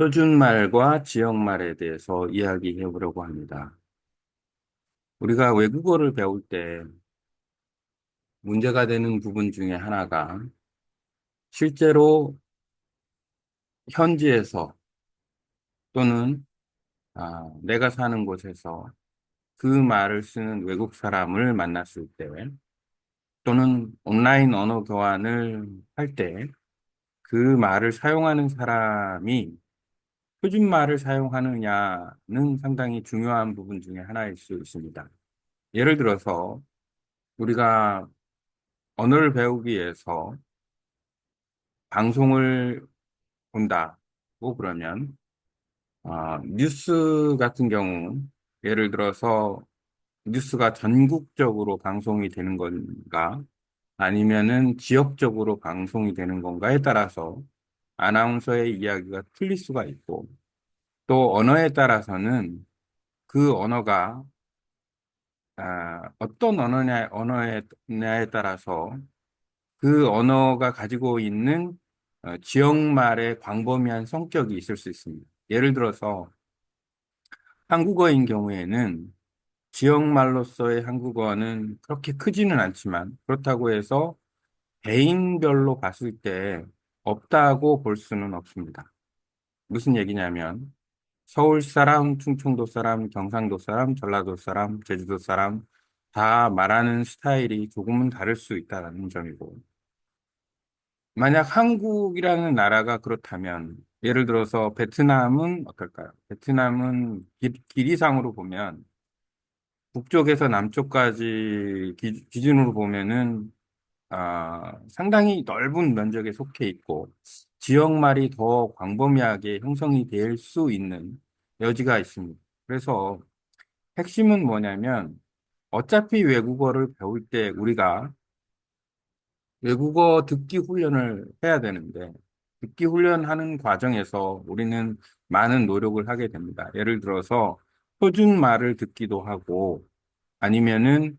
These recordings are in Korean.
표준말과 지역말에 대해서 이야기해 보려고 합니다. 우리가 외국어를 배울 때 문제가 되는 부분 중에 하나가 실제로 현지에서 또는 내가 사는 곳에서 그 말을 쓰는 외국 사람을 만났을 때 또는 온라인 언어 교환을 할 때 그 말을 사용하는 사람이 표준말을 사용하느냐는 상당히 중요한 부분 중에 하나일 수 있습니다. 예를 들어서 우리가 언어를 배우기 위해서 방송을 본다고 그러면 뉴스 같은 경우 예를 들어서 뉴스가 전국적으로 방송이 되는 건가 아니면은 지역적으로 방송이 되는 건가에 따라서 아나운서의 이야기가 틀릴 수가 있고 또 언어에 따라서는 그 언어가 어떤 언어냐에 따라서 그 언어가 가지고 있는 지역말의 광범위한 성격이 있을 수 있습니다. 예를 들어서 한국어인 경우에는 지역말로서의 한국어는 그렇게 크지는 않지만 그렇다고 해서 개인별로 봤을 때 없다고 볼 수는 없습니다. 무슨 얘기냐면 서울 사람, 충청도 사람, 경상도 사람, 전라도 사람, 제주도 사람 다 말하는 스타일이 조금은 다를 수 있다는 점이고 만약 한국이라는 나라가 그렇다면, 예를 들어서 베트남은 어떨까요? 베트남은 길이상으로 보면, 북쪽에서 남쪽까지 기준으로 보면은, 상당히 넓은 면적에 속해 있고, 지역말이 더 광범위하게 형성이 될 수 있는 여지가 있습니다. 그래서 핵심은 뭐냐면, 어차피 외국어를 배울 때 우리가 외국어 듣기 훈련을 해야 되는데, 듣기 훈련하는 과정에서 우리는 많은 노력을 하게 됩니다. 예를 들어서, 표준말을 듣기도 하고, 아니면은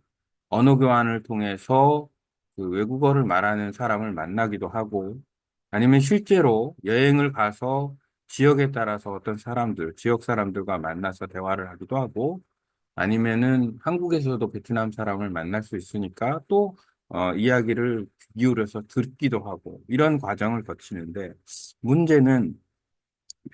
언어 교환을 통해서 그 외국어를 말하는 사람을 만나기도 하고, 아니면 실제로 여행을 가서 지역에 따라서 어떤 사람들, 지역 사람들과 만나서 대화를 하기도 하고, 아니면은 한국에서도 베트남 사람을 만날 수 있으니까 또 이야기를 귀 기울여서 듣기도 하고 이런 과정을 거치는데 문제는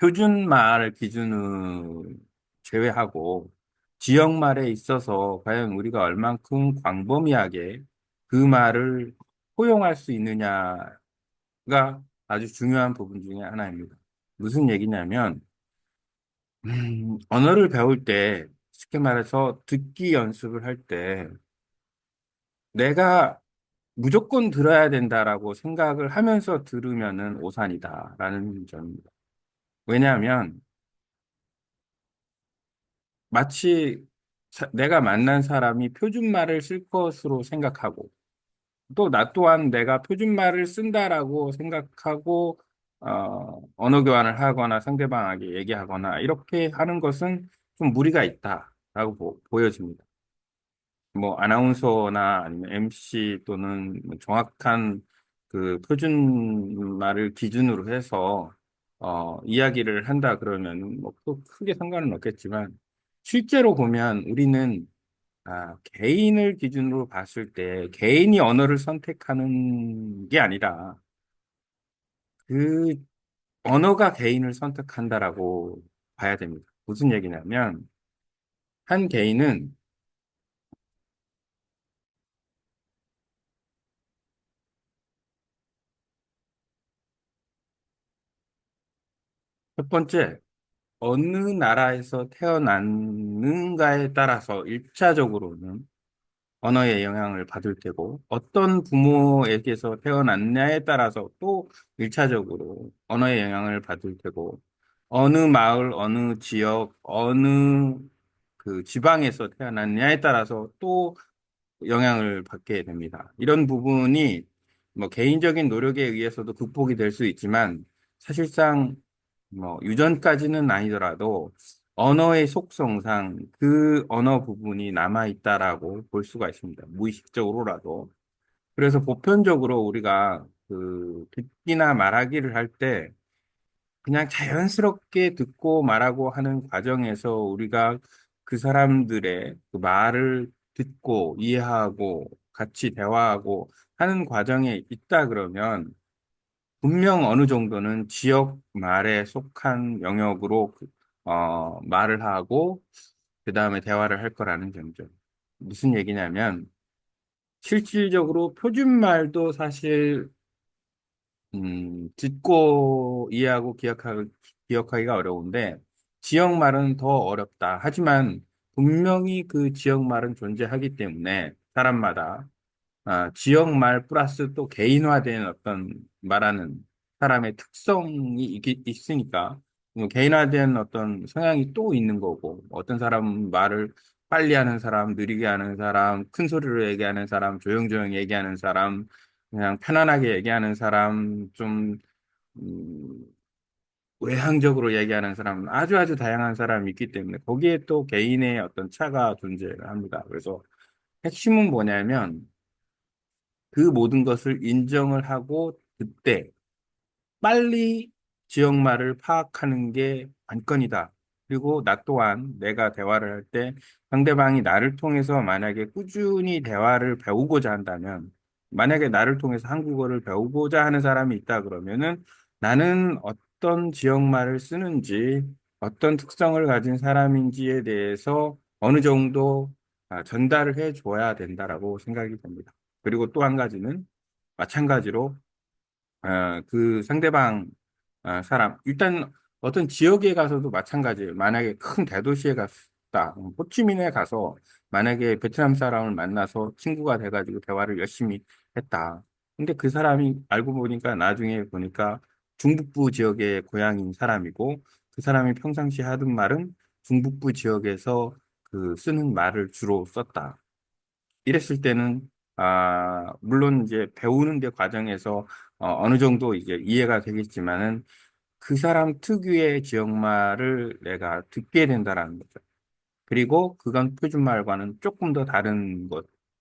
표준말 기준을 제외하고 지역말에 있어서 과연 우리가 얼만큼 광범위하게 그 말을 포용할 수 있느냐가 아주 중요한 부분 중에 하나입니다. 무슨 얘기냐면 언어를 배울 때 쉽게 말해서 듣기 연습을 할 때 내가 무조건 들어야 된다라고 생각을 하면서 들으면은 오산이다라는 점입니다. 왜냐하면 마치 내가 만난 사람이 표준말을 쓸 것으로 생각하고 또 나 또한 내가 표준말을 쓴다라고 생각하고 언어 교환을 하거나 상대방에게 얘기하거나 이렇게 하는 것은 좀 무리가 있다라고 보여집니다. 뭐 아나운서나 아니면 MC 또는 뭐 정확한 그 표준 말을 기준으로 해서 이야기를 한다 그러면 뭐 또 크게 상관은 없겠지만 실제로 보면 우리는 개인을 기준으로 봤을 때 개인이 언어를 선택하는 게 아니라 그 언어가 개인을 선택한다라고 봐야 됩니다. 무슨 얘기냐면 한 개인은 첫 번째 어느 나라에서 태어났는가에 따라서 일차적으로는 언어의 영향을 받을 테고, 어떤 부모에게서 태어났냐에 따라서 또 일차적으로 언어의 영향을 받을 테고, 어느 마을, 어느 지역, 어느 그 지방에서 태어났냐에 따라서 또 영향을 받게 됩니다. 이런 부분이 뭐 개인적인 노력에 의해서도 극복이 될 수 있지만 사실상 뭐 유전까지는 아니더라도 언어의 속성상 그 언어 부분이 남아 있다라고 볼 수가 있습니다. 무의식적으로라도. 그래서 보편적으로 우리가 그 듣기나 말하기를 할 때 그냥 자연스럽게 듣고 말하고 하는 과정에서 우리가 그 사람들의 그 말을 듣고 이해하고 같이 대화하고 하는 과정에 있다 그러면 분명 어느 정도는 지역 말에 속한 영역으로 말을 하고 그 다음에 대화를 할 거라는 점이죠. 무슨 얘기냐면 실질적으로 표준말도 사실 듣고 이해하고 기억하기가 어려운데, 지역말은 더 어렵다. 하지만 분명히 그 지역말은 존재하기 때문에 사람마다 지역말 플러스 또 개인화된 어떤 말하는 사람의 특성이 있으니까 뭐 개인화된 어떤 성향이 또 있는 거고 어떤 사람은 말을 빨리 하는 사람, 느리게 하는 사람, 큰 소리로 얘기하는 사람, 조용조용 얘기하는 사람, 그냥 편안하게 얘기하는 사람, 좀 음, 외향적으로 얘기하는 사람, 아주 아주 다양한 사람이 있기 때문에 거기에 또 개인의 어떤 차가 존재를 합니다. 그래서 핵심은 뭐냐면 그 모든 것을 인정을 하고 그때 빨리 지역말을 파악하는 게 관건이다. 그리고 나 또한 내가 대화를 할 때 상대방이 나를 통해서 만약에 꾸준히 대화를 배우고자 한다면, 만약에 나를 통해서 한국어를 배우고자 하는 사람이 있다 그러면은 나는 어떤 지역말을 쓰는지, 어떤 특성을 가진 사람인지에 대해서 어느 정도 전달을 해 줘야 된다라고 생각이 됩니다. 그리고 또 한 가지는 마찬가지로 그 상대방 사람 일단 어떤 지역에 가서도 마찬가지예요. 만약에 큰 대도시에 갔다, 호치민에 가서 만약에 베트남 사람을 만나서 친구가 돼가지고 대화를 열심히 했다. 근데 그 사람이 알고 보니까 나중에 보니까 중북부 지역의 고향인 사람이고 그 사람이 평상시 하던 말은 중북부 지역에서 그 쓰는 말을 주로 썼다. 이랬을 때는 물론 이제 배우는 데 과정에서 어느 정도 이제 이해가 되겠지만은 그 사람 특유의 지역말을 내가 듣게 된다라는 거죠. 그리고 그건 표준말과는 조금 더 다른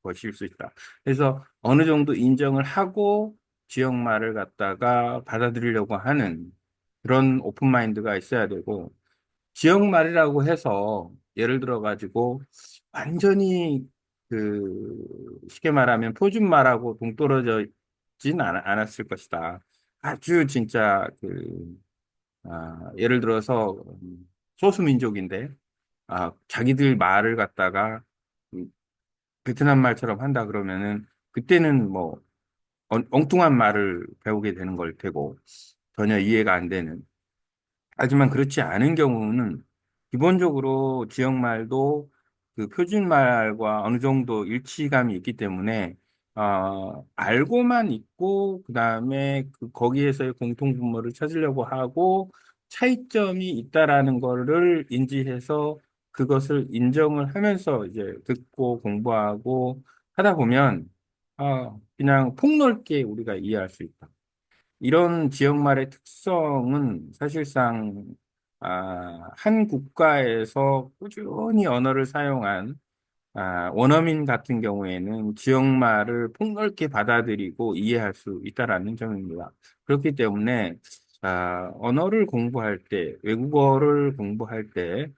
것일 수 있다. 그래서 어느 정도 인정을 하고 지역말을 갖다가 받아들이려고 하는 그런 오픈마인드가 있어야 되고, 지역말이라고 해서 예를 들어 가지고 완전히 쉽게 말하면 표준말하고 동떨어져진 않았을 것이다. 아주 진짜 예를 들어서 소수민족인데 자기들 말을 갖다가 음, 베트남 말처럼 한다 그러면은 그때는 뭐 엉뚱한 말을 배우게 되는 걸 테고 전혀 이해가 안 되는. 하지만 그렇지 않은 경우는 기본적으로 지역말도 그 표준말과 어느 정도 일치감이 있기 때문에 알고만 있고 그다음에 거기에서의 공통분모를 찾으려고 하고 차이점이 있다라는 거를 인지해서 그것을 인정을 하면서 이제 듣고 공부하고 하다 보면 그냥 폭넓게 우리가 이해할 수 있다. 이런 지역말의 특성은 사실상 한 국가에서 꾸준히 언어를 사용한 원어민 같은 경우에는 지역말을 폭넓게 받아들이고 이해할 수 있다라는 점입니다. 그렇기 때문에 언어를 공부할 때, 외국어를 공부할 때,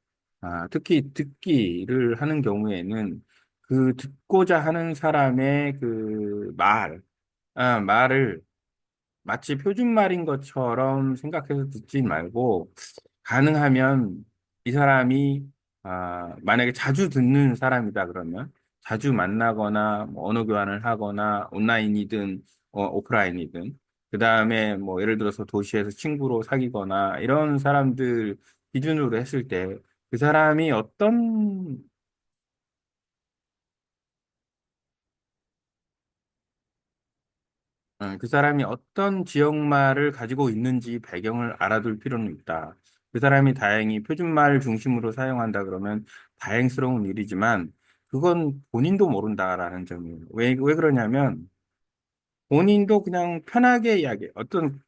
특히 듣기를 하는 경우에는 그 듣고자 하는 사람의 말을 마치 표준말인 것처럼 생각해서 듣지 말고 가능하면 이 사람이 만약에 자주 듣는 사람이다 그러면 자주 만나거나 뭐 언어 교환을 하거나 온라인이든 오프라인이든 그 다음에 뭐 예를 들어서 도시에서 친구로 사귀거나 이런 사람들 기준으로 했을 때 그 사람이 그 사람이 어떤 지역말을 가지고 있는지 배경을 알아둘 필요는 있다. 그 사람이 다행히 표준말 중심으로 사용한다 그러면 다행스러운 일이지만 그건 본인도 모른다라는 점이에요. 왜 그러냐면 본인도 그냥 편하게 어떤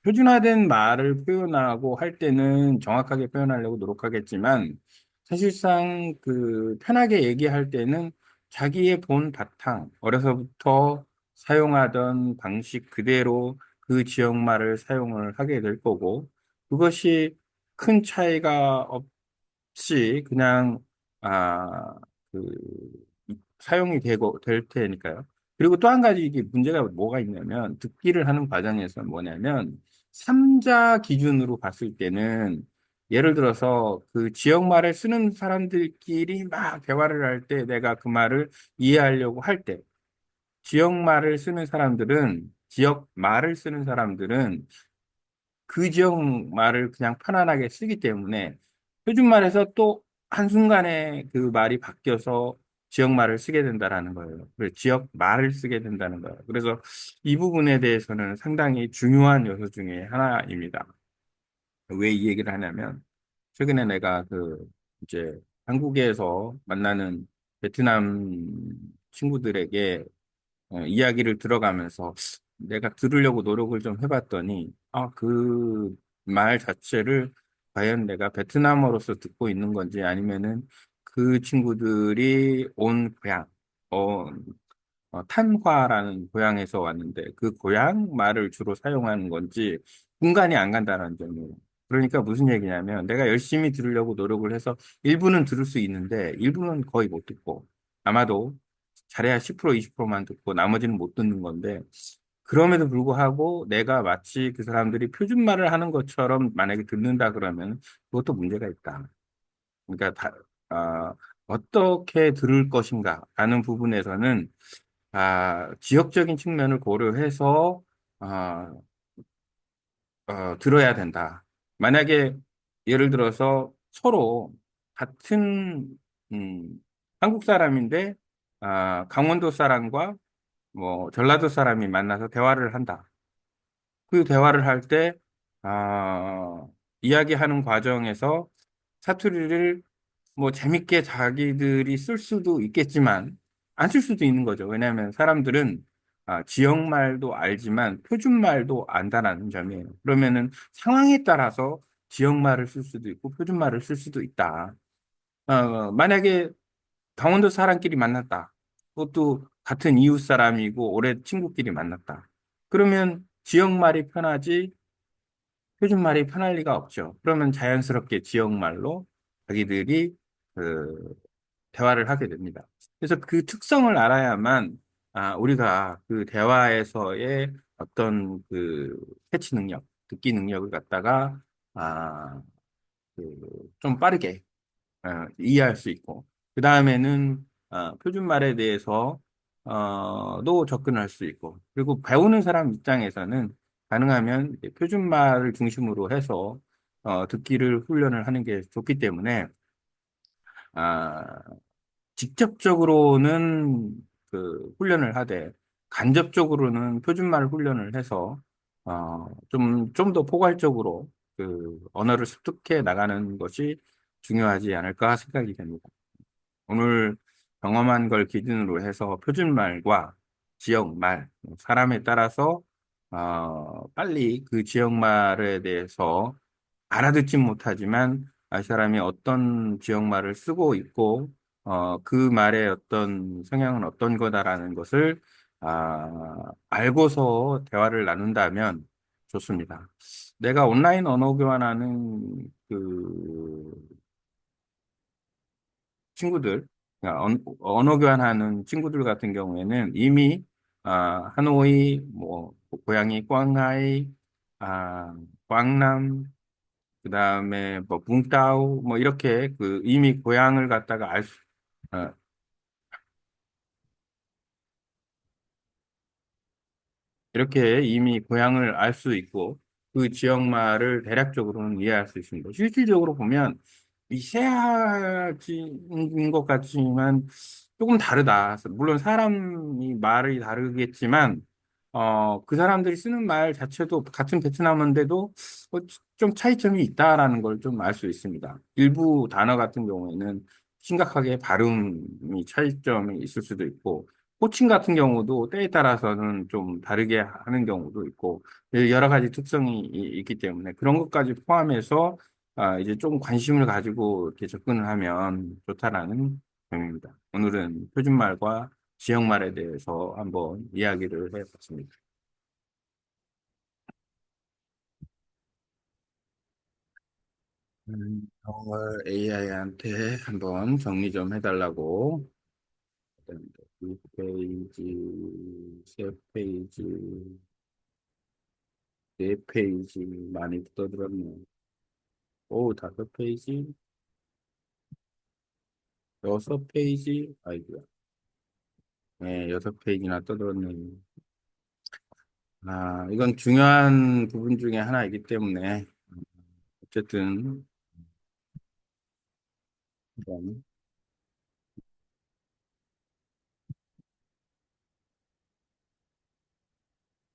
표준화된 말을 표현하고 할 때는 정확하게 표현하려고 노력하겠지만 사실상 그 편하게 얘기할 때는 자기의 본 바탕, 어려서부터 사용하던 방식 그대로 그 지역말을 사용을 하게 될 거고 그것이 큰 차이가 없이 그냥 아, 그 사용이 되고 될 테니까요. 그리고 또 한 가지 이게 문제가 뭐가 있냐면 듣기를 하는 과정에서 뭐냐면 삼자 기준으로 봤을 때는 예를 들어서 그 지역말을 쓰는 사람들끼리 막 대화를 할 때 내가 그 말을 이해하려고 할 때 지역 말을 쓰는 사람들은 그 지역 말을 그냥 편안하게 쓰기 때문에 표준말에서 또 한순간에 그 말이 바뀌어서 지역 말을 쓰게 된다라는 거예요. 그래서 지역 말을 쓰게 된다는 거예요. 그래서 이 부분에 대해서는 상당히 중요한 요소 중에 하나입니다. 왜 이 얘기를 하냐면 최근에 내가 그 이제 한국에서 만나는 베트남 친구들에게 이야기를 들어가면서 내가 들으려고 노력을 좀 해봤더니, 그 말 자체를 과연 내가 베트남어로서 듣고 있는 건지 아니면은 그 친구들이 온 고향, 어, 탄화라는 고향에서 왔는데 그 고향 말을 주로 사용하는 건지 분간이 안 간다는 점이에요. 그러니까 무슨 얘기냐면 내가 열심히 들으려고 노력을 해서 일부는 들을 수 있는데 일부는 거의 못 듣고 아마도 잘해야 10% 20%만 듣고 나머지는 못 듣는 건데 그럼에도 불구하고 내가 마치 그 사람들이 표준말을 하는 것처럼 만약에 듣는다 그러면 그것도 문제가 있다. 그러니까 어떻게 들을 것인가 라는 부분에서는 지역적인 측면을 고려해서 아, 들어야 된다. 만약에 예를 들어서 서로 같은 한국 사람인데 강원도 사람과 뭐 전라도 사람이 만나서 대화를 한다. 그 대화를 할 때, 이야기하는 과정에서 사투리를 뭐 재밌게 자기들이 쓸 수도 있겠지만, 안 쓸 수도 있는 거죠. 왜냐하면 사람들은 지역말도 알지만 표준말도 안다라는 점이에요. 그러면은 상황에 따라서 지역말을 쓸 수도 있고 표준말을 쓸 수도 있다. 만약에 강원도 사람끼리 만났다. 그것도 같은 이웃 사람이고 오래 친구끼리 만났다. 그러면 지역말이 편하지 표준말이 편할 리가 없죠. 그러면 자연스럽게 지역말로 자기들이 그 대화를 하게 됩니다. 그래서 그 특성을 알아야만 우리가 그 대화에서의 어떤 그 캐치 능력, 듣기 능력을 갖다가 아, 좀 빠르게 이해할 수 있고, 그 다음에는 표준말에 대해서 도 접근할 수 있고, 그리고 배우는 사람 입장에서는 가능하면 이제 표준말을 중심으로 해서 듣기를 훈련을 하는 게 좋기 때문에 아, 직접적으로는 그 훈련을 하되 간접적으로는 표준말 훈련을 해서 좀 더 포괄적으로 그 언어를 습득해 나가는 것이 중요하지 않을까 생각이 됩니다. 오늘 경험한 걸 기준으로 해서 표준말과 지역말, 사람에 따라서 빨리 그 지역말에 대해서 알아듣진 못하지만 이 사람이 어떤 지역말을 쓰고 있고 그 말의 어떤 성향은 어떤 거다라는 것을 알고서 대화를 나눈다면 좋습니다. 내가 온라인 언어 교환하는 그 친구들, 그러니까 언어 교환하는 친구들 같은 경우에는 이미 하노이, 뭐 고향이 꽝하이, 광남, 그다음에 뭐 붕따오, 뭐 이렇게 그 이미 고향을 갖다가 어, 이렇게 이미 고향을 알 수 있고 그 지역말을 대략적으로는 이해할 수 있습니다. 실질적으로 보면 미세한 것 같지만 조금 다르다. 물론 사람이 말이 다르겠지만 그 사람들이 쓰는 말 자체도 같은 베트남어인데도 좀 차이점이 있다라는 걸 좀 알 수 있습니다. 일부 단어 같은 경우에는 심각하게 발음이 차이점이 있을 수도 있고 호칭 같은 경우도 때에 따라서는 좀 다르게 하는 경우도 있고 여러 가지 특성이 있기 때문에 그런 것까지 포함해서 이제 좀 관심을 가지고 이렇게 접근을 하면 좋다라는 점입니다. 오늘은 표준말과 지역말에 대해서 한번 이야기를 해봤습니다. 영어를 AI한테 한번 정리 좀 해달라고. 2페이지, 3페이지, 4페이지 많이 떠들었네. 오, 5페이지, 6페이지, 아이고야. 네, 6페이지나 떠들었네. 아, 이건 중요한 부분 중에 하나이기 때문에, 어쨌든, 일단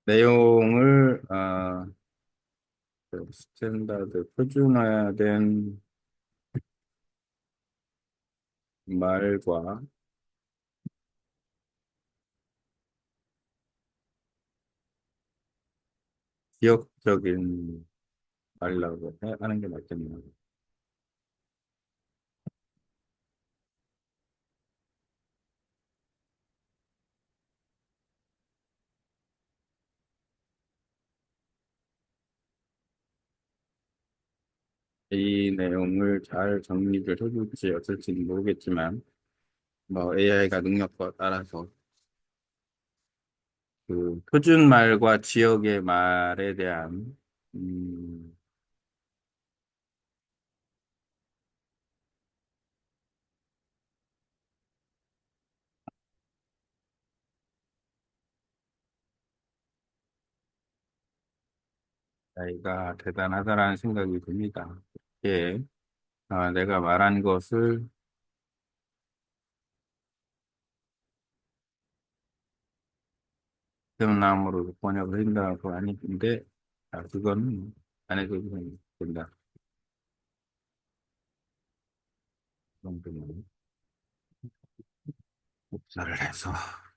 내용을, 그 스탠다드, 표준화된 말과 지역적인 말이라고 하는 게 맞겠네요. 이 내용을 잘 정리를 해줄지 어떨지는 모르겠지만, 뭐 AI가 능력과 따라서 그 표준 말과 지역의 말에 대한 음, AI가 대단하다라는 생각이 듭니다. 예, 내가 말한 것을 대문함으로 번역을 한다고 하는데, 그건 안 해도 된다. 그런 거는 복사를 해서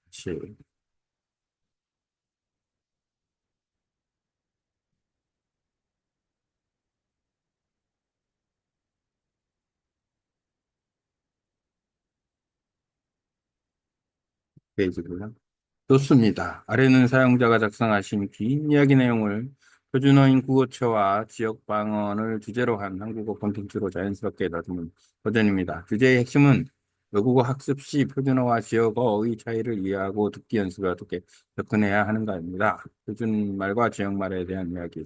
다시 페이지고요. 좋습니다. 아래는 사용자가 작성하신 긴 이야기 내용을 표준어인 구어체와 지역 방언을 주제로 한 한국어 콘텐츠로 자연스럽게 다루는 버전입니다. 주제의 핵심은 외국어 학습 시 표준어와 지역어의 차이를 이해하고 듣기 연습에 어떻게 접근해야 하는가입니다. 표준말과 지역말에 대한 이야기.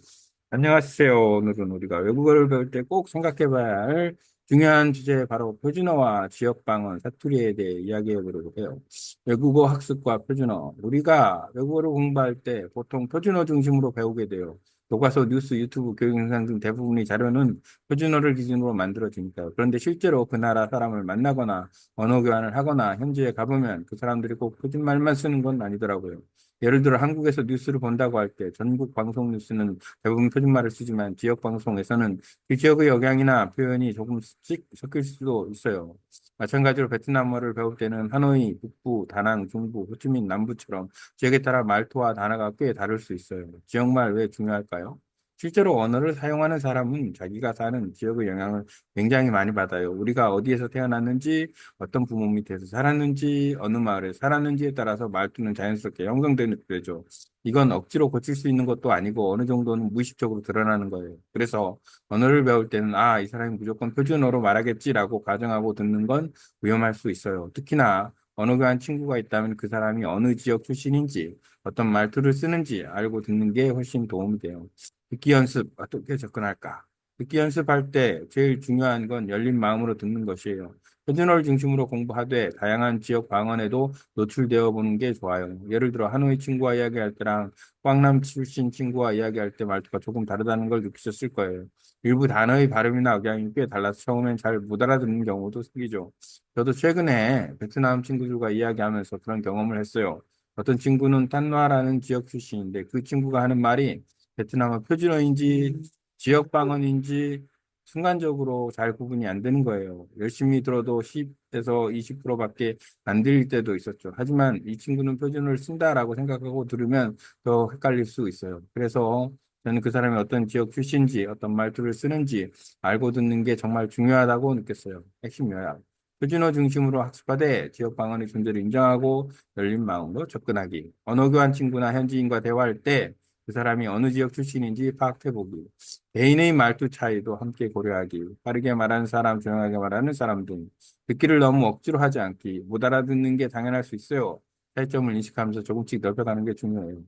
안녕하세요. 오늘은 우리가 외국어를 배울 때 꼭 생각해봐야 할 중요한 주제 바로 표준어와 지역 방언 사투리에 대해 이야기해 보려고 해요. 외국어 학습과 표준어. 우리가 외국어를 공부할 때 보통 표준어 중심으로 배우게 돼요. 교과서, 뉴스, 유튜브, 교육 영상 등 대부분의 자료는 표준어를 기준으로 만들어지니까요. 그런데 실제로 그 나라 사람을 만나거나 언어 교환을 하거나 현지에 가보면 그 사람들이 꼭 표준말만 쓰는 건 아니더라고요. 예를 들어 한국에서 뉴스를 본다고 할 때 전국 방송 뉴스는 대부분 표준말을 쓰지만 지역 방송에서는 그 지역의 억양이나 표현이 조금씩 섞일 수도 있어요. 마찬가지로 베트남어를 배울 때는 하노이, 북부, 다낭, 중부, 호치민, 남부처럼 지역에 따라 말투와 단어가 꽤 다를 수 있어요. 지역말 왜 중요할까요? 실제로 언어를 사용하는 사람은 자기가 사는 지역의 영향을 굉장히 많이 받아요. 우리가 어디에서 태어났는지, 어떤 부모 밑에서 살았는지, 어느 마을에 살았는지에 따라서 말투는 자연스럽게 형성되는 거죠. 이건 억지로 고칠 수 있는 것도 아니고 어느 정도는 무의식적으로 드러나는 거예요. 그래서 언어를 배울 때는 이 사람이 무조건 표준어로 말하겠지라고 가정하고 듣는 건 위험할 수 있어요. 특히나 언어 교환 친구가 있다면 그 사람이 어느 지역 출신인지 어떤 말투를 쓰는지 알고 듣는 게 훨씬 도움이 돼요. 듣기 연습 어떻게 접근할까? 듣기 연습할 때 제일 중요한 건 열린 마음으로 듣는 것이에요. 표준어를 중심으로 공부하되 다양한 지역 방언에도 노출되어 보는 게 좋아요. 예를 들어 하노이 친구와 이야기할 때랑 꽝남 출신 친구와 이야기할 때 말투가 조금 다르다는 걸 느끼셨을 거예요. 일부 단어의 발음이나 억양이 꽤 달라서 처음엔 잘 못 알아듣는 경우도 생기죠. 저도 최근에 베트남 친구들과 이야기하면서 그런 경험을 했어요. 어떤 친구는 탄화라는 지역 출신인데 그 친구가 하는 말이 베트남어 표준어인지 지역 방언인지 순간적으로 잘 구분이 안 되는 거예요. 열심히 들어도 10에서 20%밖에 안 들릴 때도 있었죠. 하지만 이 친구는 표준어를 쓴다라고 생각하고 들으면 더 헷갈릴 수 있어요. 그래서 저는 그 사람이 어떤 지역 출신인지 어떤 말투를 쓰는지 알고 듣는 게 정말 중요하다고 느꼈어요. 핵심 요약. 표준어 중심으로 학습하되 지역 방언의 존재를 인정하고 열린 마음으로 접근하기. 언어 교환 친구나 현지인과 대화할 때 그 사람이 어느 지역 출신인지 파악해보기, 개인의 말투 차이도 함께 고려하기, 빠르게 말하는 사람, 조용하게 말하는 사람 등 듣기를 너무 억지로 하지 않기, 못 알아듣는 게 당연할 수 있어요. 차이점을 인식하면서 조금씩 넓혀가는 게 중요해요.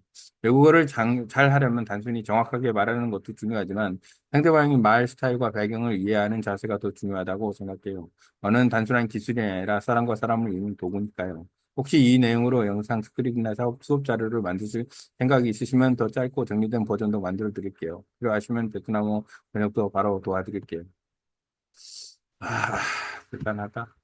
외국어를 잘 하려면 단순히 정확하게 말하는 것도 중요하지만 상대방의 말 스타일과 배경을 이해하는 자세가 더 중요하다고 생각해요. 언어는 단순한 기술이 아니라 사람과 사람을 잇는 도구니까요. 혹시 이 내용으로 영상 스크립이나 수업 자료를 만드실 생각이 있으시면 더 짧고 정리된 버전도 만들어 드릴게요. 필요하시면 베트남어 번역도 바로 도와드릴게요. 아, 대단하다.